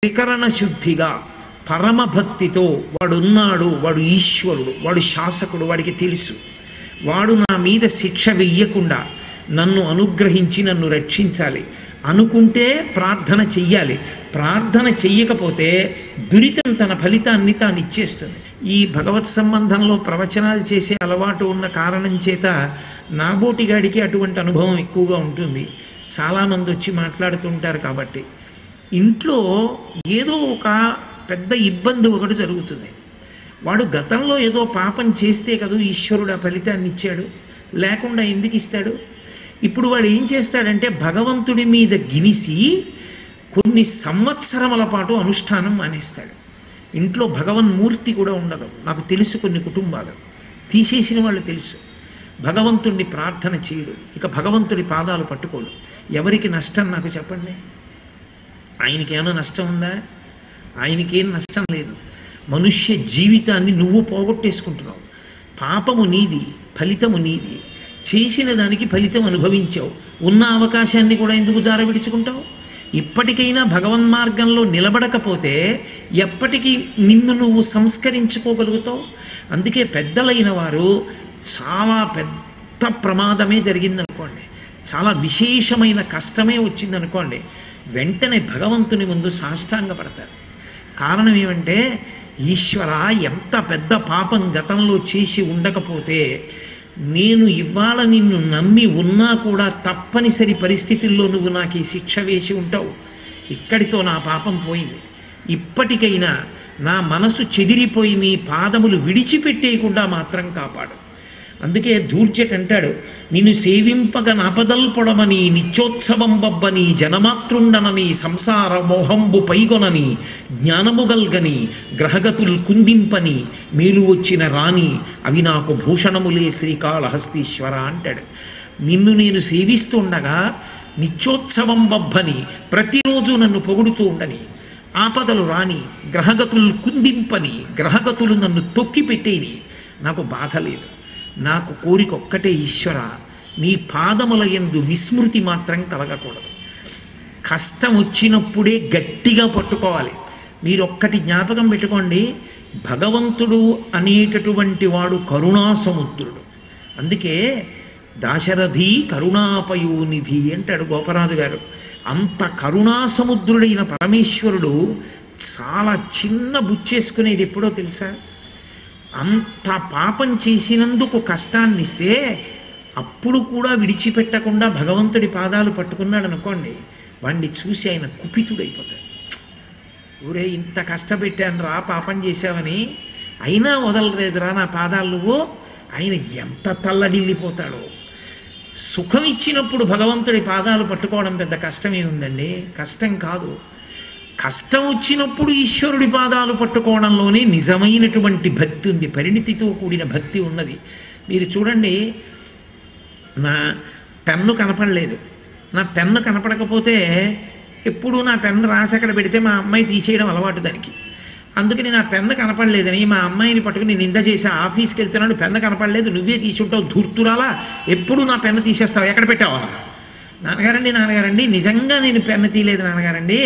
త్రికరణ శుద్ధిగా పరమభక్తితో వాడున్నాడు, వాడు ఈశ్వరుడు, వాడు శాసకుడు, వాడికి తెలుసు, వాడు నా మీద శిక్ష వెయ్యకుండా నన్ను అనుగ్రహించి నన్ను రక్షించాలి అనుకుంటే ప్రార్థన చెయ్యాలి. ప్రార్థన చెయ్యకపోతే దురితం తన ఫలితాన్ని తాను ఇచ్చేస్తుంది. ఈ భగవత్ సంబంధంలో ప్రవచనాలు చేసే అలవాటు ఉన్న కారణం చేత నాబోటిగాడికి అటువంటి అనుభవం ఎక్కువగా ఉంటుంది. చాలామంది వచ్చి మాట్లాడుతుంటారు కాబట్టి ఇంట్లో ఏదో ఒక పెద్ద ఇబ్బంది ఒకటి జరుగుతుంది. వాడు గతంలో ఏదో పాపం చేస్తే కదా ఈశ్వరుడు ఆ ఫలితాన్ని ఇచ్చాడు, లేకుండా ఎందుకు ఇస్తాడు? ఇప్పుడు వాడు ఏం చేస్తాడంటే భగవంతుడి మీద గినిసి కొన్ని సంవత్సరముల పాటు అనుష్ఠానం మానేస్తాడు. ఇంట్లో భగవన్మూర్తి కూడా ఉండదు. నాకు తెలుసు కొన్ని కుటుంబాలు తీసేసిన వాళ్ళు తెలుసు. భగవంతుడిని ప్రార్థన చేయడు, ఇక భగవంతుడి పాదాలు పట్టుకోడు. ఎవరికి నష్టం నాకు చెప్పండి? ఆయనకి ఏమైనా నష్టం ఉందా? ఆయనకేం నష్టం లేదు. మనుష్య జీవితాన్ని నువ్వు పోగొట్టేసుకుంటున్నావు. పాపము నీది, ఫలితము నీది. చేసిన దానికి ఫలితం అనుభవించావు. ఉన్న అవకాశాన్ని కూడా ఎందుకు జారవిడుచుకుంటావు? ఇప్పటికైనా భగవన్మార్గంలో నిలబడకపోతే ఎప్పటికీ నిన్ను నువ్వు సంస్కరించుకోగలుగుతావు? అందుకే పెద్దలైన వారు చాలా పెద్ద ప్రమాదమే జరిగిందనుకోండి, చాలా విశేషమైన కష్టమే వచ్చిందనుకోండి, వెంటనే భగవంతుని ముందు సాష్టాంగపడతారు. కారణం ఏమంటే, ఈశ్వర, ఎంత పెద్ద పాపం గతంలో చేసి ఉండకపోతే నేను ఇవాళ నిన్ను నమ్మి ఉన్నా కూడా తప్పనిసరి పరిస్థితుల్లో నువ్వు నాకు ఈ శిక్ష వేసి ఉంటావు. ఇక్కడితో నా పాపం పోయింది. ఇప్పటికైనా నా మనసు చెదిరిపోయి నీ పాదములు విడిచిపెట్టేయకుండా మాత్రం కాపాడు. అందుకే ధూర్జట్ అంటాడు, నిన్ను సేవింపగ నాపదల్పొడమని నిత్యోత్సవం బబ్బని జనమాతృండనని సంసార మోహంబు పైగొనని జ్ఞానముగల్గని గ్రహగతులు కుందింపని మేలు వచ్చిన రాణి అవి నాకు భూషణములే శ్రీకాళహస్తీశ్వర అంటాడు. నిన్ను నేను సేవిస్తుండగా నిత్యోత్సవం బబ్బని ప్రతిరోజు నన్ను పొగుడుతూ ఉండని, ఆపదలు రాని, గ్రహగతులు కుందింపని, గ్రహగతులు నన్ను తొక్కిపెట్టేని, నాకు బాధ లేదు. నాకు కోరిక ఒక్కటే, ఈశ్వర, నీ పాదముల యందు విస్మృతి మాత్రం కలగకూడదు. కష్టం వచ్చినప్పుడే గట్టిగా పట్టుకోవాలి. మీరు ఒక్కటి జ్ఞాపకం పెట్టుకోండి, భగవంతుడు అనేటటువంటి వాడు కరుణాసముద్రుడు. అందుకే దాశరథి కరుణాపయోనిధి అంటాడు గోపరాజు గారు. అంత కరుణాసముద్రుడైన పరమేశ్వరుడు చాలా చిన్న బుచ్చేసుకునేది ఎప్పుడో తెలుసా? అంత పాపం చేసినందుకు కష్టాన్ని ఇస్తే అప్పుడు కూడా విడిచిపెట్టకుండా భగవంతుడి పాదాలు పట్టుకున్నాడు అనుకోండి, వాడిని చూసి ఆయన కుపితుడైపోతాడు. ఊరే, ఇంత కష్టపెట్టాను రా పాపం చేశావని, అయినా వదలలేదురా నా పాదాలు నువ్వు. ఆయన ఎంత తల్లడిల్లిపోతాడో. సుఖం ఇచ్చినప్పుడు భగవంతుడి పాదాలు పట్టుకోవడం పెద్ద కష్టమే ఉందండి? కష్టం కాదు. కష్టం వచ్చినప్పుడు ఈశ్వరుడి పాదాలు పట్టుకోవడంలోనే నిజమైనటువంటి భక్తి ఉంది, పరిణితితో కూడిన భక్తి ఉన్నది. మీరు చూడండి, నా పెన్ను కనపడలేదు. నా పెన్ను కనపడకపోతే ఎప్పుడూ నా పెన్ను రాసి అక్కడ పెడితే మా అమ్మాయి తీసేయడం అలవాటు దానికి. అందుకని నా పెన్ను కనపడలేదని మా అమ్మాయిని పట్టుకుని నింద చేసి ఆఫీస్కి వెళ్తున్నాడు, పెన్ను కనపడలేదు, నువ్వే తీసుంటావు, ధూర్తురాలా, ఎప్పుడు నా పెన్ను తీసేస్తావు, ఎక్కడ పెట్టావా? నాన్నగారండి నిజంగా నేను పెన్ను తీయలేదు నాన్నగారండి,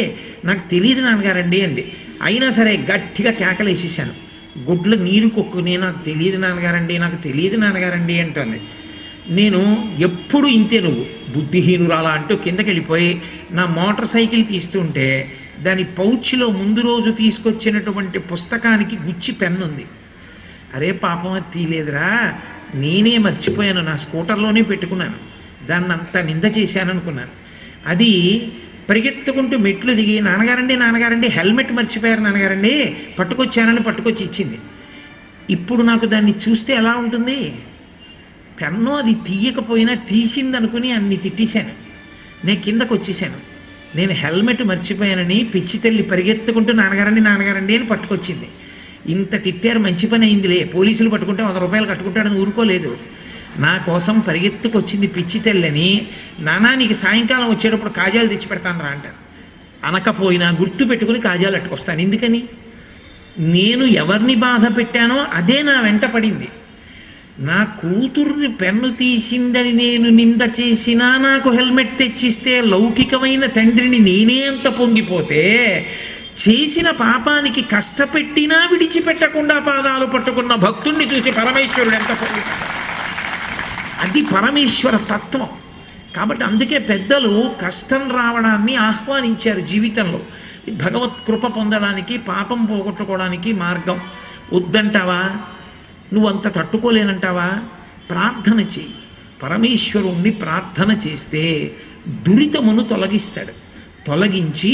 నాకు తెలియదు నాన్నగారండి అంది. అయినా సరే గట్టిగా కేకలేసేసాను, గుడ్ల నీరు కొక్కుని నాకు తెలియదు నాన్నగారండి అంటుంది. నేను ఎప్పుడు ఇంతే, నువ్వు బుద్ధిహీనురాలా అంటూ కిందకి వెళ్ళిపోయి నా మోటార్ సైకిల్ తీస్తుంటే దాని పౌచ్లో ముందు రోజు తీసుకొచ్చినటువంటి పుస్తకానికి గుచ్చి పెన్ను ఉంది. అరే పాపం, అది తీయలేదురా, నేనే మర్చిపోయాను, నా స్కూటర్లోనే పెట్టుకున్నాను, దాన్ని అంతా నింద చేశాననుకున్నాను. అది పరిగెత్తుకుంటూ మెట్లు దిగి నాన్నగారండి హెల్మెట్ మర్చిపోయారు నాన్నగారండి, పట్టుకొచ్చి ఇచ్చింది. ఇప్పుడు నాకు దాన్ని చూస్తే ఎలా ఉంటుంది? పెన్ను అది తీయకపోయినా తీసిందనుకుని అన్ని తిట్టేశాను. నేను కిందకు వచ్చేసాను. నేను హెల్మెట్ మర్చిపోయానని పిచ్చి తల్లి పరిగెత్తుకుంటూ నాన్నగారండి అని పట్టుకొచ్చింది. ఇంత తిట్టారు, మంచి పని అయిందిలే, పోలీసులు పట్టుకుంటే 100 రూపాయలు కట్టుకుంటాడని ఊరుకోలేదు. నా కోసం పరిగెత్తుకొచ్చింది పిచ్చి తెల్లని. నానా, నీకు సాయంకాలం వచ్చేటప్పుడు కాజాలు తెచ్చి పెడతాను రా అంటాను. అనకపోయినా గుర్తు పెట్టుకుని కాజాలు అట్టుకొస్తాను. ఎందుకని? నేను ఎవరిని బాధ పెట్టానో అదే నా వెంట పడింది. నా కూతుర్ని పెన్ను తీసిందని నేను నింద చేసినా నాకు హెల్మెట్ తెచ్చిస్తే లౌకికమైన తండ్రిని నేనే అంత పొంగిపోతే చేసిన పాపానికి కష్టపెట్టినా విడిచిపెట్టకుండా పాదాలు పట్టుకున్న భక్తుణ్ణి చూసి పరమేశ్వరుడు ఎంత పొందుతాడు. అది పరమేశ్వర తత్వం. కాబట్టి అందుకే పెద్దలు కష్టం రావడాన్ని ఆహ్వానించారు జీవితంలో. భగవత్ కృప పొందడానికి, పాపం పోగొట్టుకోవడానికి మార్గం. వద్దంటావా, నువ్వంత తట్టుకోలేనంటావా, ప్రార్థన చెయ్యి. పరమేశ్వరుణ్ణి ప్రార్థన చేస్తే దురితమును తొలగిస్తాడు. తొలగించి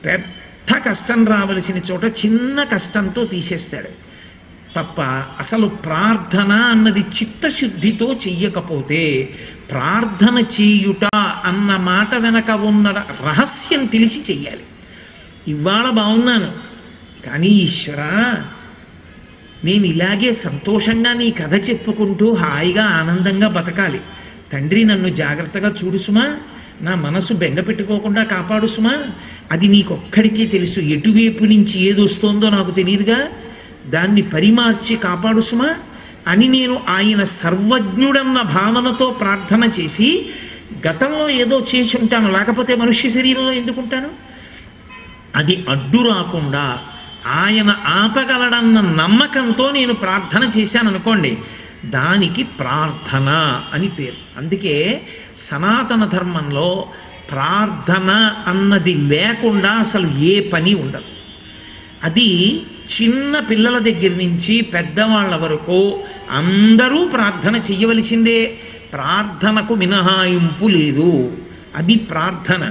పెద్ద కష్టం రావలసిన చోట చిన్న కష్టంతో తీసేస్తాడు తప్ప అసలు ప్రార్థన అన్నది చిత్తశుద్ధితో చెయ్యకపోతే, ప్రార్థన చేయుట అన్న మాట వెనక ఉన్న రహస్యం తెలిసి చెయ్యాలి. ఇవాళ బాగున్నాను కానీ ఈశ్వరా, నేను ఇలాగే సంతోషంగా నీ కథ చెప్పుకుంటూ హాయిగా ఆనందంగా బతకాలి. తండ్రి నన్ను జాగ్రత్తగా చూడు సుమా, నా మనసు బెంగ పెట్టుకోకుండా కాపాడు సుమా. అది నీకొక్కడికే తెలుసు. ఎటువైపు నుంచి ఏదొస్తోందో నాకు తెలియదుగా, దాన్ని పరిమార్చి కాపాడు సుమా అని నేను ఆయన సర్వజ్ఞుడన్న భావనతో ప్రార్థన చేసి, గతంలో ఏదో చేసి ఉంటాను, లేకపోతే మనుష్య శరీరంలో ఎందుకుంటాను, అది అడ్డు రాకుండా ఆయన ఆపగలడన్న నమ్మకంతో నేను ప్రార్థన చేశాను అనుకోండి, దానికి ప్రార్థన అని పేరు. అందుకే సనాతన ధర్మంలో ప్రార్థన అన్నది లేకుండా అసలు ఏ పని ఉండదు. అది చిన్న పిల్లల దగ్గర నుంచి పెద్దవాళ్ళ వరకు అందరూ ప్రార్థన చెయ్యవలసిందే. ప్రార్థనకు మినహాయింపు లేదు. అది ప్రార్థన.